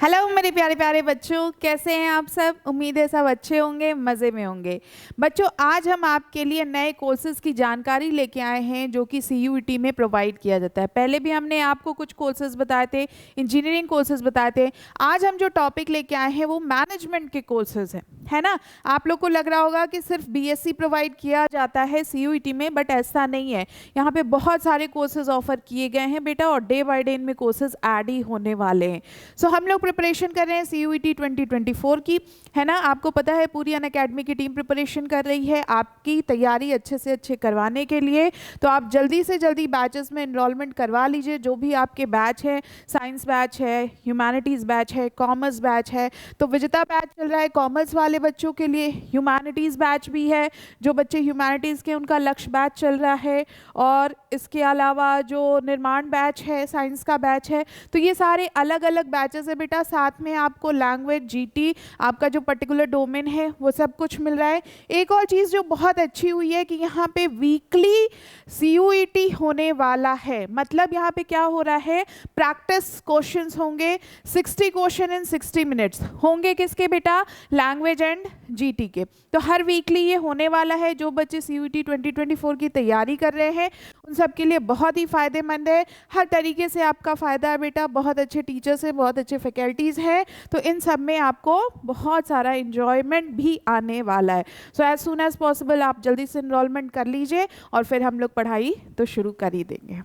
Hello मेरे प्यारे प्यारे बच्चों, कैसे हैं आप सब। उम्मीद है सब अच्छे होंगे, मज़े में होंगे। बच्चों, आज हम आपके लिए नए कोर्सेज़ की जानकारी लेके आए हैं जो कि सीयूईटी में प्रोवाइड किया जाता है। पहले भी हमने आपको कुछ कोर्सेज़ बताए थे, इंजीनियरिंग कोर्सेज़ बताए थे। आज हम जो टॉपिक लेके आए हैं वो मैनेजमेंट के कोर्सेज़ हैं, है ना। आप लोग को लग रहा होगा कि सिर्फ बीएससी प्रोवाइड किया जाता है सीयूईटी में, बट ऐसा नहीं है। यहाँ पे बहुत सारे कोर्सेज़ ऑफर किए गए हैं बेटा, और डे बाय डे इनमें कोर्सेज़ ऐड ही होने वाले हैं। सो हम लोग प्रिपरेशन कर रहे हैं सीयूईटी 2024 की, है ना। आपको पता है पूरी अनअकैडमी की टीम प्रिपरेशन कर रही है आपकी तैयारी अच्छे से अच्छे करवाने के लिए। तो आप जल्दी से जल्दी बैचेस में इनरोलमेंट करवा लीजिए। जो भी आपके बैच है, साइंस बैच है, ह्यूमैनिटीज़ बैच है, कॉमर्स बैच है, तो विजेता बैच चल रहा है कॉमर्स वाले बच्चों के लिए। ह्यूमैनिटीज़ बैच भी है, जो बच्चे ह्यूमैनिटीज़ के उनका लक्ष्य बैच चल रहा है। और इसके अलावा जो निर्माण बैच है, साइंस का बैच है, तो ये सारे अलग अलग बैचेस है बेटा। साथ में आपको लैंग्वेज, जीटी, आपका जो पर्टिकुलर डोमेन है वो सब कुछ मिल रहा है। एक और चीज़ जो बहुत अच्छी हुई है कि यहाँ पे वीकली सीयूईटी होने वाला है। मतलब यहाँ पे क्या हो रहा है, प्रैक्टिस क्वेश्चंस होंगे, 60 क्वेश्चन इन 60 मिनट्स होंगे। किसके बेटा? लैंग्वेज एंड जीटी के। तो हर वीकली ये होने वाला है। जो बच्चे सीयूईटी 2024 की तैयारी कर रहे हैं उन सब के लिए बहुत ही फायदेमंद है। हर तरीके से आपका फ़ायदा है बेटा। बहुत अच्छे टीचर्स हैं, बहुत अच्छे फैकल्टीज़ हैं, तो इन सब में आपको बहुत सारा इन्जॉयमेंट भी आने वाला है। So as soon as possible आप जल्दी से इनरोलमेंट कर लीजिए और फिर हम लोग पढ़ाई तो शुरू कर ही देंगे।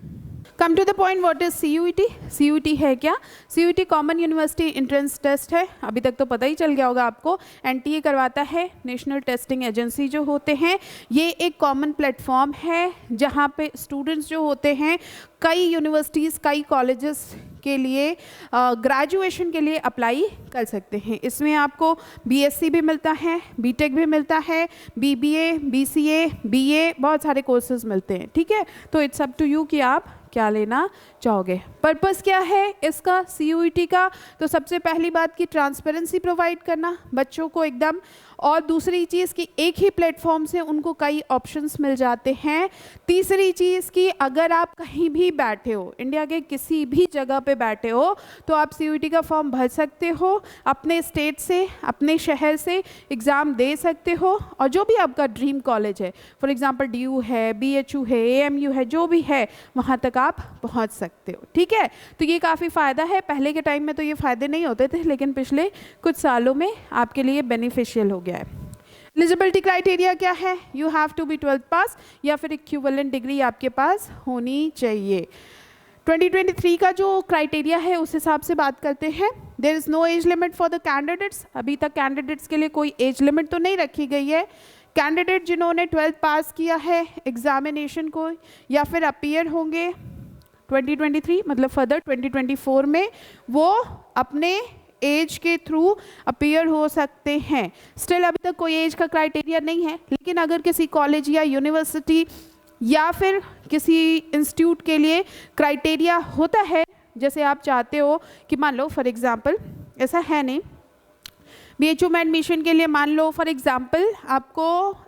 Come to the point, what is CUET? CUET है क्या? CUET common university entrance test है। अभी तक तो पता ही चल गया होगा आपको। एनटीए करवाता है, नेशनल टेस्टिंग एजेंसी जो होते हैं। ये एक कॉमन प्लेटफॉर्म है जहाँ पे स्टूडेंट्स जो होते हैं कई यूनिवर्सिटीज़, कई कॉलेजेस के लिए ग्रेजुएशन के लिए अप्लाई कर सकते हैं। इसमें आपको बीएससी भी मिलता है, बीटेक भी मिलता है, बीबीए, बीसीए, बीए, बहुत सारे कोर्सेज मिलते हैं। ठीक है, तो इट्स अप टू यू कि आप क्या लेना चाहोगे। पर्पस क्या है इसका सीयूईटी का? तो सबसे पहली बात की ट्रांसपेरेंसी प्रोवाइड करना बच्चों को एकदम, और दूसरी चीज़ कि एक ही प्लेटफॉर्म से उनको कई ऑप्शंस मिल जाते हैं। तीसरी चीज़ कि अगर आप कहीं भी बैठे हो, इंडिया के किसी भी जगह पे बैठे हो, तो आप सीयूईटी का फॉर्म भर सकते हो, अपने स्टेट से, अपने शहर से एग्ज़ाम दे सकते हो, और जो भी आपका ड्रीम कॉलेज है, फॉर एग्जांपल डीयू है, बीएचयू है, एएमयू है, जो भी है वहाँ तक आप पहुँच सकते हो। ठीक है, तो ये काफ़ी फ़ायदा है। पहले के टाइम में तो ये फ़ायदे नहीं होते थे, लेकिन पिछले कुछ सालों में आपके लिए बेनिफिशियल हो गया है। एलिजिबिलिटी क्राइटेरिया क्या है? You have to be 12th pass या फिर इक्विवेलेंट डिग्री आपके पास होनी चाहिए। 2023 का जो क्राइटेरिया है उस हिसाब से बात करते हैं। There is no age limit for the candidates. अभी तक कैंडिडेट्स के लिए कोई एज लिमिट तो नहीं रखी गई है। कैंडिडेट जिन्होंने 12th पास किया है एग्जामिनेशन को या फिर अपीयर होंगे 2023, मतलब फर्दर 2024 में, वो अपने एज के थ्रू अपीयर हो सकते हैं। स्टिल अभी तक कोई एज का क्राइटेरिया नहीं है, लेकिन अगर किसी कॉलेज या यूनिवर्सिटी या फिर किसी इंस्टीट्यूट के लिए क्राइटेरिया होता है, जैसे आप चाहते हो कि मान लो फॉर एग्जांपल, ऐसा है नहीं, बीएचयू में एडमिशन के लिए मान लो फॉर एग्जांपल आपको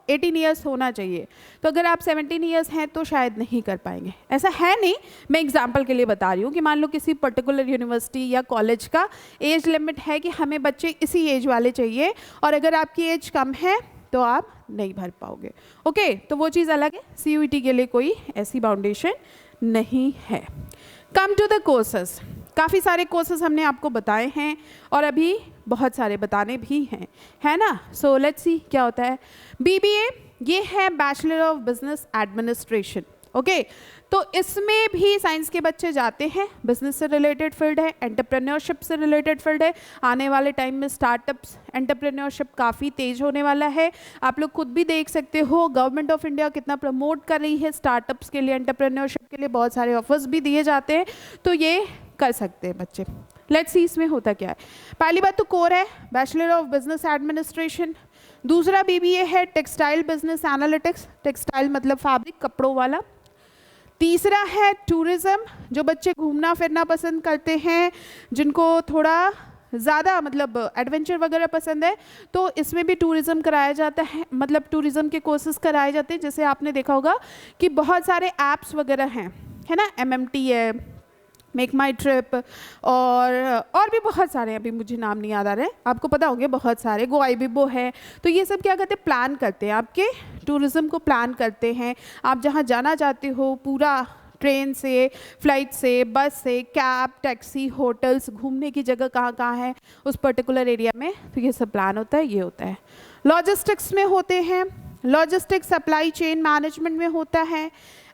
18 ईयर्स होना चाहिए, तो अगर आप 17 ईयर्स हैं तो शायद नहीं कर पाएंगे। ऐसा है नहीं, मैं एग्जांपल के लिए बता रही हूँ कि मान लो किसी पर्टिकुलर यूनिवर्सिटी या कॉलेज का एज लिमिट है कि हमें बच्चे इसी एज वाले चाहिए, और अगर आपकी एज कम है तो आप नहीं भर पाओगे। ओके, तो वो चीज़ अलग है। सीयूईटी के लिए कोई ऐसी बाउंडेशन नहीं है। कम टू द कोर्सेस, काफ़ी सारे कोर्सेज हमने आपको बताए हैं और अभी बहुत सारे बताने भी हैं, है ना। सो लेट्स सी क्या होता है। बीबीए ये है bachelor of business administration. Okay, तो इसमें भी साइंस के बच्चे जाते हैं। बिजनेस से रिलेटेड फील्ड है, एंटरप्रेन्योरशिप से रिलेटेड फील्ड है। आने वाले टाइम में स्टार्टअप्स, एंटरप्रेन्योरशिप काफ़ी तेज होने वाला है। आप लोग खुद भी देख सकते हो गवर्नमेंट ऑफ इंडिया कितना प्रमोट कर रही है स्टार्टअप्स के लिए, एंटरप्रेन्योरशिप के लिए बहुत सारे ऑफर्स भी दिए जाते हैं, तो ये कर सकते हैं बच्चे। लेट्स सी इसमें होता क्या है। पहली बात तो कोर है बैचलर ऑफ बिजनेस एडमिनिस्ट्रेशन। दूसरा बीबीए है टेक्सटाइल बिजनेस एनालिटिक्स, टेक्सटाइल मतलब फैब्रिक, कपड़ों वाला। तीसरा है टूरिज्म, जो बच्चे घूमना फिरना पसंद करते हैं, जिनको थोड़ा ज़्यादा मतलब एडवेंचर वगैरह पसंद है, तो इसमें भी टूरिज्म कराया जाता है, मतलब टूरिज्म के कोर्सेज कराए जाते हैं। जैसे आपने देखा होगा कि बहुत सारे ऐप्स वगैरह हैं, है ना, MMT है, मेक माई ट्रिप, और भी बहुत सारे हैं, अभी मुझे नाम नहीं याद आ रहे हैं, आपको पता होंगे बहुत सारे, गो आईबीबो है। तो ये सब क्या करते हैं, प्लान करते हैं, आपके टूरिज़्म को प्लान करते हैं। आप जहाँ जाना चाहते हो पूरा ट्रेन से, फ्लाइट से, बस से, कैब, टैक्सी, होटल्स, घूमने की जगह कहाँ कहाँ है उस पर्टिकुलर एरिया में, तो ये सब प्लान होता है, ये होता है। लॉजिस्टिक्स में होते हैं, लॉजिस्टिक्स सप्लाई चेन मैनेजमेंट में होता है,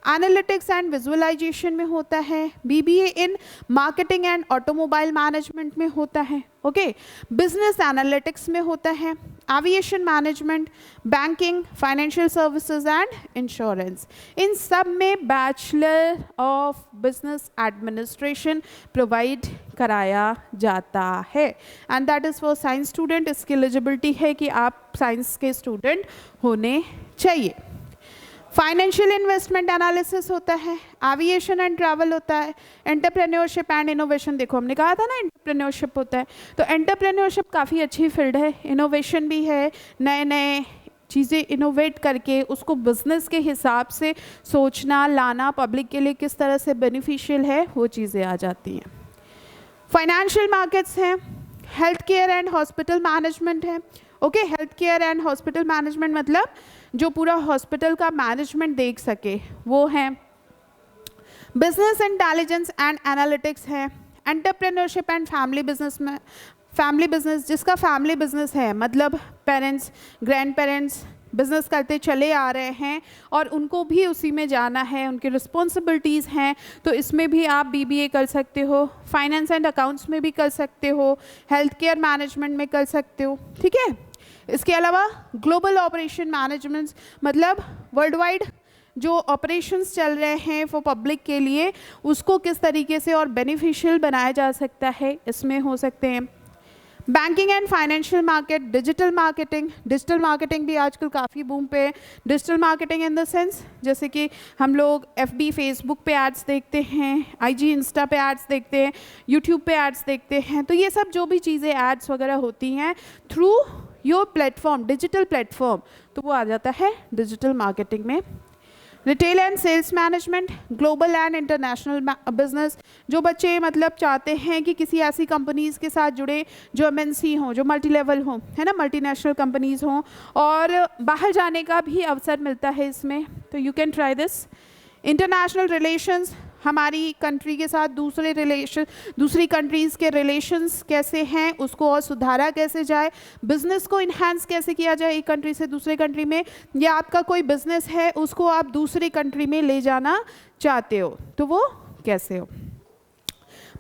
एनालिटिक्स एंड विजुअलाइजेशन में होता है, BBA in marketing and automobile management में होता है, ओके, बिजनेस एनालिटिक्स में होता है, aviation management, banking, financial services and insurance. इन सब में bachelor of business administration provide कराया जाता है, and that is for science student. इसकी एलिजिबिलिटी है कि आप साइंस के स्टूडेंट होने चाहिए। फाइनेंशियल इन्वेस्टमेंट एनालिसिस होता है, एविएशन एंड ट्रैवल होता है, एंटरप्रेन्योरशिप एंड इनोवेशन, देखो हमने कहा था ना एंटरप्रेन्योरशिप होता है, तो एंटरप्रेन्योरशिप काफ़ी अच्छी फील्ड है, इनोवेशन भी है, नए नए चीज़ें इनोवेट करके उसको बिजनेस के हिसाब से सोचना, लाना, पब्लिक के लिए किस तरह से बेनिफिशियल है, वो चीज़ें आ जाती हैं। फाइनेंशियल मार्केट्स हैं, health care and hospital management है, okay, health care and hospital management मतलब जो पूरा हॉस्पिटल का मैनेजमेंट देख सके वो है। बिजनेस इंटेलिजेंस एंड एनालिटिक्स है, एंटरप्रेन्योरशिप एंड फैमिली बिजनेस में, फैमिली बिजनेस जिसका फैमिली बिजनेस है मतलब पेरेंट्स, ग्रैंड पेरेंट्स बिजनेस करते चले आ रहे हैं और उनको भी उसी में जाना है, उनकी रिस्पॉन्सिबिलिटीज़ हैं, तो इसमें भी आप बीबीए कर सकते हो, फाइनेंस एंड अकाउंट्स में भी कर सकते हो, हेल्थ केयर मैनेजमेंट में कर सकते हो, ठीक है। इसके अलावा ग्लोबल ऑपरेशन मैनेजमेंट मतलब वर्ल्ड वाइड जो ऑपरेशंस चल रहे हैं फॉर पब्लिक के लिए उसको किस तरीके से और बेनिफिशियल बनाया जा सकता है, इसमें हो सकते हैं। Banking and financial market, digital marketing, digital marketing भी आजकल काफ़ी बूम पे है। Digital marketing in the sense जैसे कि हम लोग एफबी, फेसबुक पे एड्स देखते हैं, आईजी, इंस्टा पे एड्स देखते हैं, यूट्यूब पे एड्स देखते हैं, तो ये सब जो भी चीज़ें एड्स वगैरह होती हैं through your platform, digital platform, तो वो आ जाता है डिजिटल मार्केटिंग में। Retail and sales management, global and international business, जो बच्चे मतलब चाहते हैं कि किसी ऐसी कंपनीज़ के साथ जुड़े जो एमएनसी हों, जो मल्टी लेवल हों, है ना, मल्टीनेशनल कंपनीज़ हों और बाहर जाने का भी अवसर मिलता है इसमें, तो you can try this. International relations, हमारी कंट्री के साथ दूसरी कंट्रीज़ के रिलेशंस कैसे हैं, उसको और सुधारा कैसे जाए, बिज़नेस को इन्हांस कैसे किया जाए एक कंट्री से दूसरे कंट्री में, या आपका कोई बिज़नेस है उसको आप दूसरी कंट्री में ले जाना चाहते हो तो वो कैसे हो।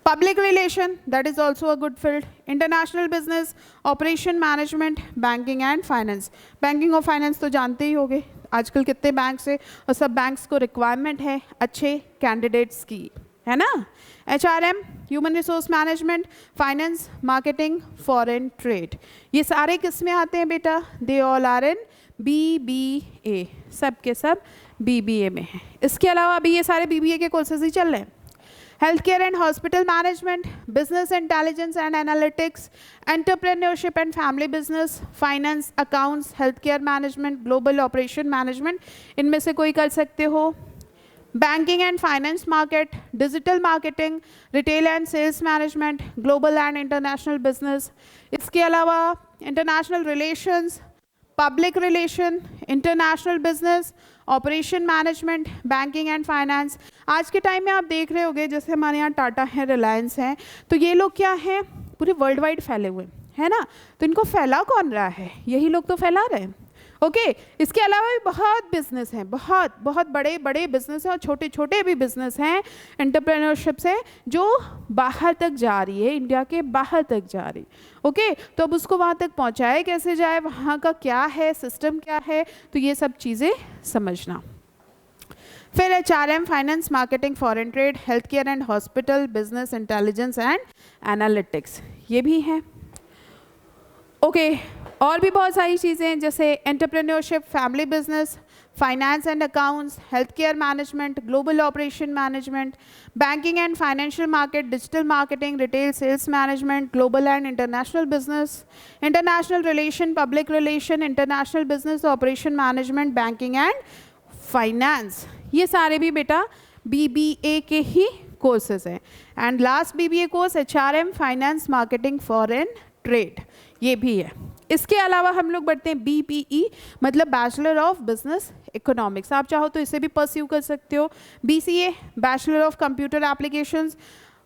Public relation, that is also a good field. International business, operation management, banking and finance. Banking और फाइनेंस तो जानते ही होंगे आजकल कितने बैंक्स है और सब बैंक्स को रिक्वायरमेंट है अच्छे कैंडिडेट्स की, है ना। HRM, human resource management, finance, marketing, foreign trade, ये सारे किस में आते हैं बेटा, they all are in BBA, सब के सब बीबीए में है। इसके अलावा अभी ये सारे बीबीए के कोर्सेज ही चल रहे हैं। Health care and hospital management, business intelligence and analytics, entrepreneurship and family business, finance, accounts, health care management, global operation management, इनमें से कोई कर सकते हो। Banking and finance market, digital marketing, retail and sales management, global and international business. इसके अलावा international relations, public relation, international business, operation management, banking and finance. आज के टाइम में आप देख रहे होंगे जैसे हमारे यहाँ टाटा है, रिलायंस है, तो ये लोग क्या हैं, पूरे वर्ल्ड वाइड फैले हुए हैं ना, तो इनको फैला कौन रहा है, यही लोग तो फैला रहे हैं, ओके। इसके अलावा भी बहुत बिजनेस हैं, बहुत बहुत बड़े बड़े बिजनेस हैं और छोटे छोटे भी बिजनेस हैं एंटरप्रेन्योरशिप से जो बाहर तक जा रही है, इंडिया के बाहर तक जा रही, ओके। तो अब उसको वहाँ तक पहुँचाया कैसे जाए, वहाँ का क्या है, सिस्टम क्या है, तो ये सब चीज़ें समझना। फिर HRM, finance, marketing, foreign trade, health care and hospital, business intelligence and analytics, ये भी हैं, ओके। और भी बहुत सारी चीज़ें जैसे entrepreneurship, family business, finance and accounts, health care management, global operation management, banking and financial market, digital marketing, retail sales management, global and international business, international relation, public relation, international business, operation management, banking and finance, ये सारे भी बेटा BBA के ही courses हैं। And last BBA course HRM finance marketing foreign trade, ये भी है। इसके अलावा हम लोग बढ़ते हैं BPE, मतलब बैचलर ऑफ बिजनेस इकोनॉमिक्स। आप चाहो तो इसे भी परस्यू कर सकते हो। BCA bachelor of computer applications.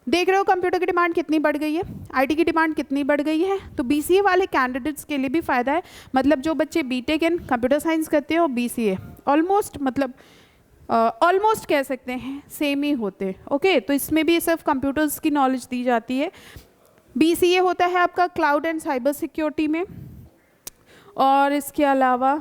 देख रहे हो कंप्यूटर की डिमांड कितनी बढ़ गई है, IT की डिमांड कितनी बढ़ गई है, तो BCA वाले कैंडिडेट्स के लिए भी फ़ायदा है। मतलब जो बच्चे BTech इन कंप्यूटर साइंस करते हैं और BCA ऑलमोस्ट, मतलब ऑलमोस्ट कह सकते हैं सेम ही होते। ओके, तो इसमें भी सिर्फ कंप्यूटर्स की नॉलेज दी जाती है। BCA होता है आपका क्लाउड एंड साइबर सिक्योरिटी में। और इसके अलावा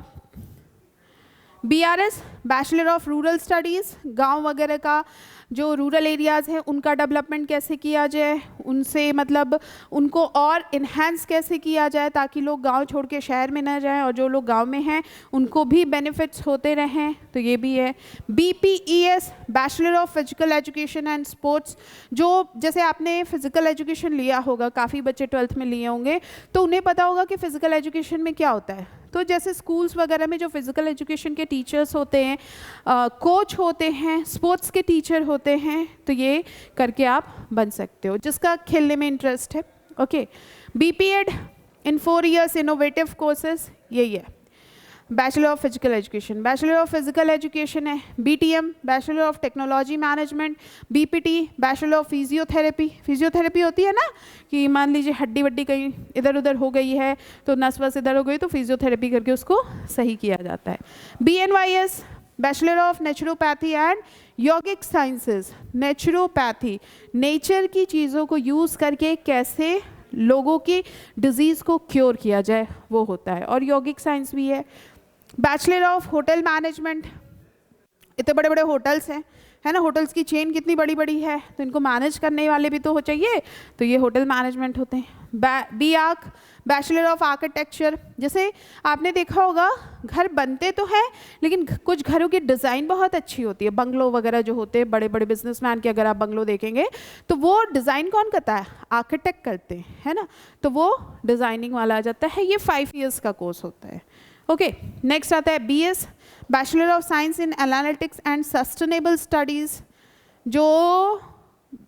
BRS bachelor of rural studies, गांव वगैरह का जो रूरल एरियाज़ हैं उनका डेवलपमेंट कैसे किया जाए, उनसे मतलब उनको और इन्हेंस कैसे किया जाए ताकि लोग गांव छोड़ के शहर में ना जाएं और जो लोग गांव में हैं उनको भी बेनिफिट्स होते रहें, तो ये भी है। BPES bachelor of physical education and sports, जो जैसे आपने फिजिकल एजुकेशन लिया होगा, काफ़ी बच्चे 12th में लिए होंगे, तो उन्हें पता होगा कि फिजिकल एजुकेशन में क्या होता है। तो जैसे स्कूल्स वगैरह में जो फिजिकल एजुकेशन के टीचर्स होते हैं, कोच होते हैं, स्पोर्ट्स के टीचर होते हैं, तो ये करके आप बन सकते हो जिसका खेलने में इंटरेस्ट है। ओके, BPEd इन 4 years इनोवेटिव कोर्सेज, यही है। Bachelor of physical education, bachelor of physical education है। BTM bachelor of technology management. BPT bachelor of physiotherapy, physiotherapy होती है ना कि मान लीजिए हड्डी वड्डी कहीं इधर उधर हो गई है तो नस वस इधर हो गई तो फिजियोथेरेपी करके उसको सही किया जाता है। BNYS bachelor of naturopathy and yogic sciences, naturopathy nature की चीज़ों को यूज़ करके कैसे लोगों की डिजीज़ को क्योर किया जाए वो होता है। और योगिक साइंस भी है। बैचलर ऑफ होटल मैनेजमेंट, इतने बड़े बड़े होटल्स हैं, है ना, होटल्स की चेन कितनी बड़ी बड़ी है, तो इनको मैनेज करने वाले भी तो हो चाहिए, तो ये होटल मैनेजमेंट होते हैं। BArch बैचलर ऑफ आर्किटेक्चर, जैसे आपने देखा होगा घर बनते तो हैं लेकिन कुछ घरों की डिज़ाइन बहुत अच्छी होती है। बंगलो वगैरह जो होते हैं बड़े बड़े बिजनेसमैन के, अगर आप बंगलो देखेंगे तो वो डिज़ाइन कौन करता है, आर्किटेक्ट करते हैं, है ना, तो वो डिज़ाइनिंग वाला आ जाता है। ये 5 years का कोर्स होता है। ओके, नेक्स्ट आता है BS bachelor of science in analytics and sustainable studies. जो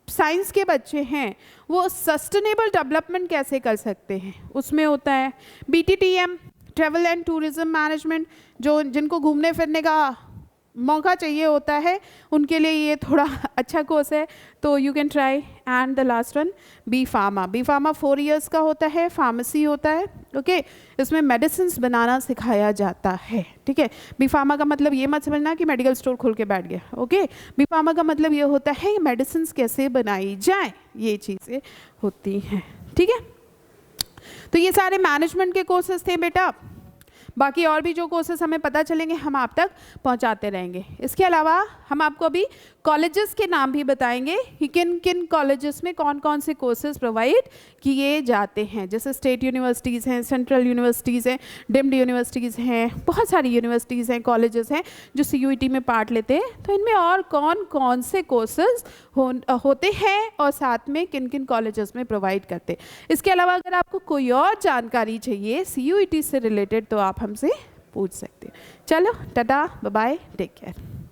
साइंस के बच्चे हैं वो सस्टेनेबल डेवलपमेंट कैसे कर सकते हैं उसमें होता है। BTTM travel and tourism management, जो जिनको घूमने फिरने का मौका चाहिए होता है उनके लिए ये थोड़ा अच्छा कोर्स है, तो you can try. And the last one B Pharma 4 years का होता है, फार्मेसी होता है। ओके, इसमें मेडिसिन्स बनाना सिखाया जाता है। ठीक है, B Pharma का मतलब ये मत समझना कि मेडिकल स्टोर खोल के बैठ गया। ओके, B Pharma का मतलब ये होता है मेडिसिन्स कैसे बनाई जाए, ये चीज़ें होती हैं। ठीक है, तो ये सारे मैनेजमेंट के कोर्सेज थे बेटा। बाकी और भी जो कोर्सेज हमें पता चलेंगे हम आप तक पहुंचाते रहेंगे। इसके अलावा हम आपको अभी कॉलेजेस के नाम भी बताएंगे कि किन किन कॉलेजेस में कौन कौन से कोर्सेज प्रोवाइड किए जाते हैं। जैसे स्टेट यूनिवर्सिटीज़ हैं, सेंट्रल यूनिवर्सिटीज़ हैं, डिम्ड यूनिवर्सिटीज़ हैं, बहुत सारी यूनिवर्सिटीज़ हैं, कॉलेजेस हैं जो CUET में पार्ट लेते हैं। तो इनमें और कौन कौन से कोर्सेज होते हैं और साथ में किन किन कॉलेजेस में प्रोवाइड करते हैं। इसके अलावा अगर आपको कोई और जानकारी चाहिए CUET से रिलेटेड तो आप हमसे पूछ सकते हैं। चलो tata, bye bye, take care.